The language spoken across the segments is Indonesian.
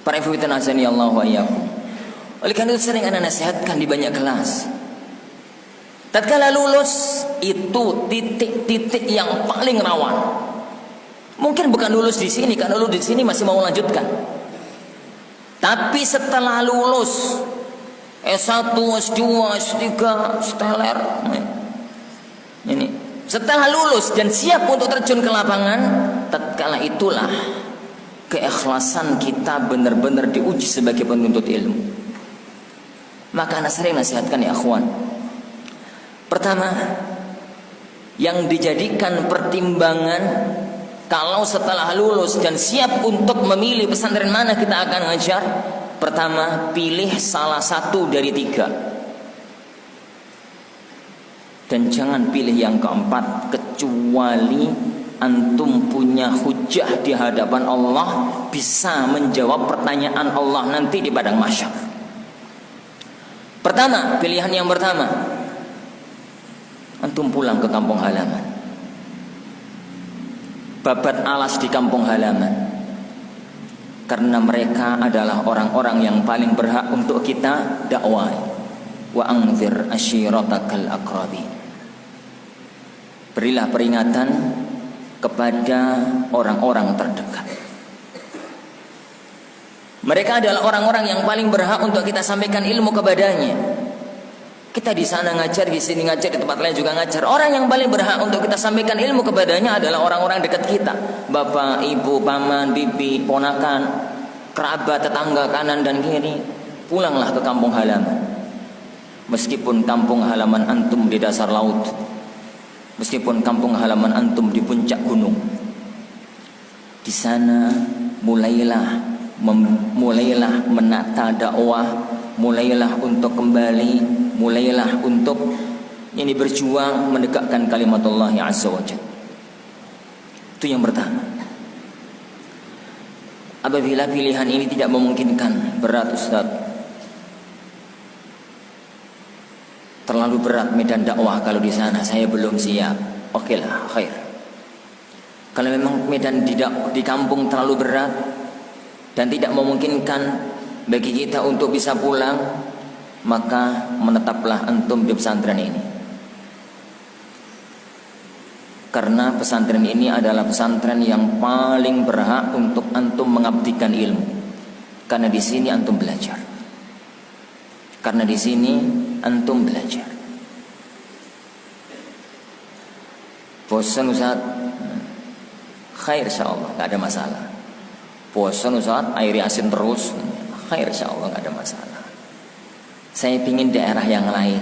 Para ibu dan azani Allah wa iyyakum. Oleh karena itu sering ana nasihatkan di banyak kelas. Tatkala lulus itu titik-titik yang paling rawan. Mungkin bukan lulus di sini, karena lulus di sini masih mau lanjutkan. Tapi setelah lulus S1, S2, S3, steler. Ini setelah lulus dan siap untuk terjun ke lapangan, tatkala itulah keikhlasan kita benar-benar diuji sebagai penuntut ilmu. Maka ana sering nasihatkan ya akhwan. Pertama, yang dijadikan pertimbangan kalau setelah lulus dan siap untuk memilih pesantren mana kita akan ngajar, pertama, pilih salah satu dari 3. Dan jangan pilih yang keempat kecuali antum punya hujah di hadapan Allah, bisa menjawab pertanyaan Allah nanti di padang mahsyar. Pertama, pilihan yang pertama, antum pulang ke kampung halaman, babat alas di kampung halaman, karena mereka adalah orang-orang yang paling berhak untuk kita dakwah. Wa anzir ashiratakal aqrabin. Berilah peringatan kepada orang-orang terdekat. Mereka adalah orang-orang yang paling berhak untuk kita sampaikan ilmu kepadanya. Kita di sana ngajar, di sini ngajar, di tempat lain juga ngajar. Orang yang paling berhak untuk kita sampaikan ilmu kepadanya adalah orang-orang dekat kita. Bapak, ibu, paman, bibi, ponakan, kerabat, tetangga kanan dan kiri. Pulanglah ke kampung halaman. Meskipun kampung halaman antum di dasar laut, meskipun kampung halaman antum di puncak gunung, di sana mulailah menata dakwah, mulailah untuk kembali, mulailah untuk ini berjuang menegakkan kalimatullah azza wa jalla. Itu yang pertama. Apabila pilihan ini tidak memungkinkan, berat Ustaz, terlalu berat medan dakwah kalau di sana, saya belum siap. Oke lah, khair. Kalau memang medan di kampung terlalu berat dan tidak memungkinkan bagi kita untuk bisa pulang, maka menetaplah antum di pesantren ini. Karena pesantren ini adalah pesantren yang paling berhak untuk antum mengabdikan ilmu. Karena di sini antum belajar. Karena di sini antum belajar. Bosan Ustaz? Khair insyaallah, enggak ada masalah. Bosan Ustaz, airi asin terus? Khair insyaallah, enggak ada masalah. Saya pingin daerah yang lain,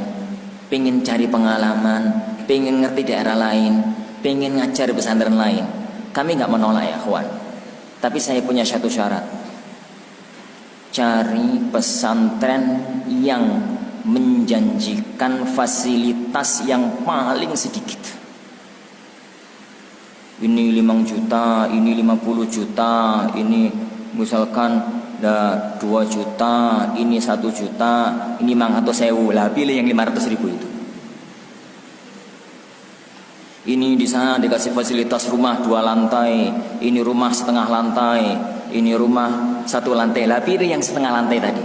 pingin cari pengalaman, pingin ngerti daerah lain, pingin ngajar di pesantren lain. Kami enggak menolak ya kawan. Tapi saya punya satu syarat. Cari pesantren yang menjanjikan fasilitas yang paling sedikit. Ini 5 juta, ini 50 juta, ini misalkan 2 juta, ini 1 juta, ini 500.000. Lah pilih yang 500.000 itu. Ini di sana dikasih fasilitas rumah 2 lantai, ini rumah setengah lantai, ini rumah 1 lantai. Lah pilih yang setengah lantai tadi.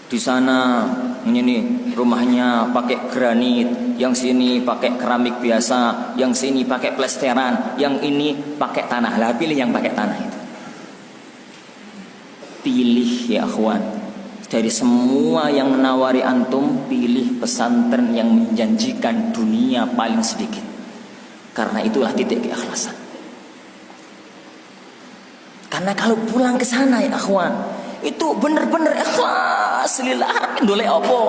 Di sana ini nih rumahnya pakai granit, yang sini pakai keramik biasa, yang sini pakai plesteran, yang ini pakai tanah. Lah pilih yang pakai tanah itu. Pilih ya akhwan. Dari semua yang menawari antum, pilih pesantren yang menjanjikan dunia paling sedikit. Karena itulah titik keikhlasan. Karena kalau pulang ke sana ya akhwan, itu benar-benar ikhlas lillah, harapin dole opo.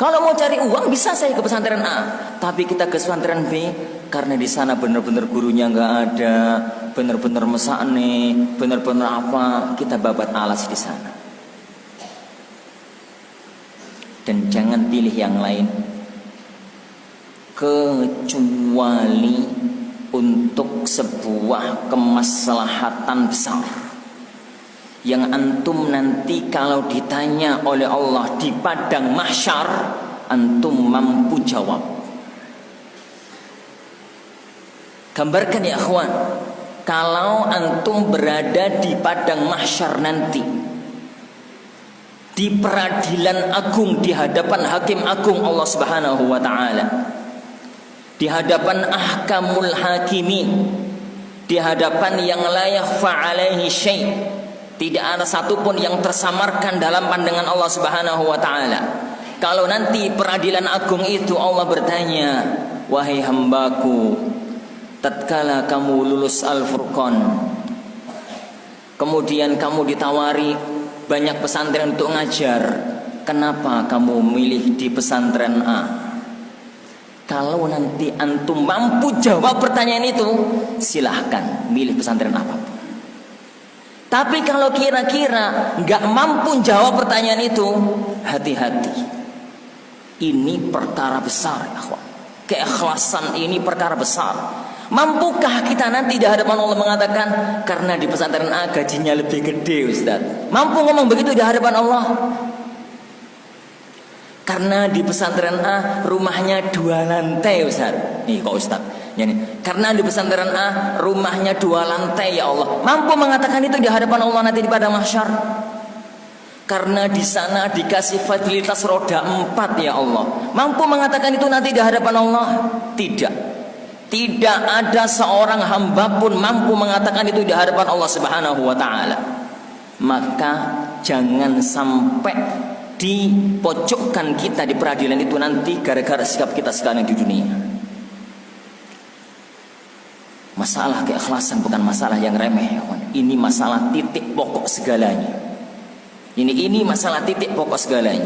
Kalau mau cari uang bisa saya ke pesantren A, tapi kita ke pesantren B karena di sana benar-benar gurunya nggak ada, benar-benar mesakne, benar-benar apa, kita babat alas di sana. Dan jangan pilih yang lain kecuali untuk sebuah kemaslahatan besar yang antum nanti kalau ditanya oleh Allah di padang mahsyar antum mampu jawab. Gambarkan ya akhwan, kalau antum berada di padang mahsyar nanti, di peradilan agung, di hadapan hakim agung Allah Subhanahu wa taala, di hadapan ahkamul hakimin, di hadapan yang la yakhfa alaihi syai', tidak ada satupun yang tersamarkan dalam pandangan Allah Subhanahu wa taala. Kalau nanti peradilan agung itu Allah bertanya, wahai hambaku, tatkala kamu lulus Al-Furqan, kemudian kamu ditawari banyak pesantren untuk ngajar, kenapa kamu milih di pesantren A? Kalau nanti antum mampu jawab pertanyaan itu, silahkan milih pesantren apapun. Tapi kalau kira-kira nggak mampu jawab pertanyaan itu, hati-hati. Ini perkara besar, akhwat. Keikhlasan ini perkara besar. Mampukah kita nanti di hadapan Allah mengatakan, karena di pesantren A gajinya lebih gede, Ustaz? Mampu ngomong begitu di hadapan Allah? Karena di pesantren A rumahnya 2 lantai, Ustaz. Nih kok Ustaz, yani, karena di pesantren A rumahnya 2 lantai, ya Allah. Mampu mengatakan itu di hadapan Allah nanti di padang mahsyar? Karena di sana dikasih fasilitas roda 4, ya Allah. Mampu mengatakan itu nanti di hadapan Allah? Tidak. Tidak ada seorang hamba pun mampu mengatakan itu di hadapan Allah Subhanahu wa taala. Maka jangan sampai dipojokkan kita di peradilan itu nanti gara-gara sikap kita sekarang di dunia. Masalah keikhlasan bukan masalah yang remeh, ya kawan. Ini masalah titik pokok segalanya. Ini masalah titik pokok segalanya.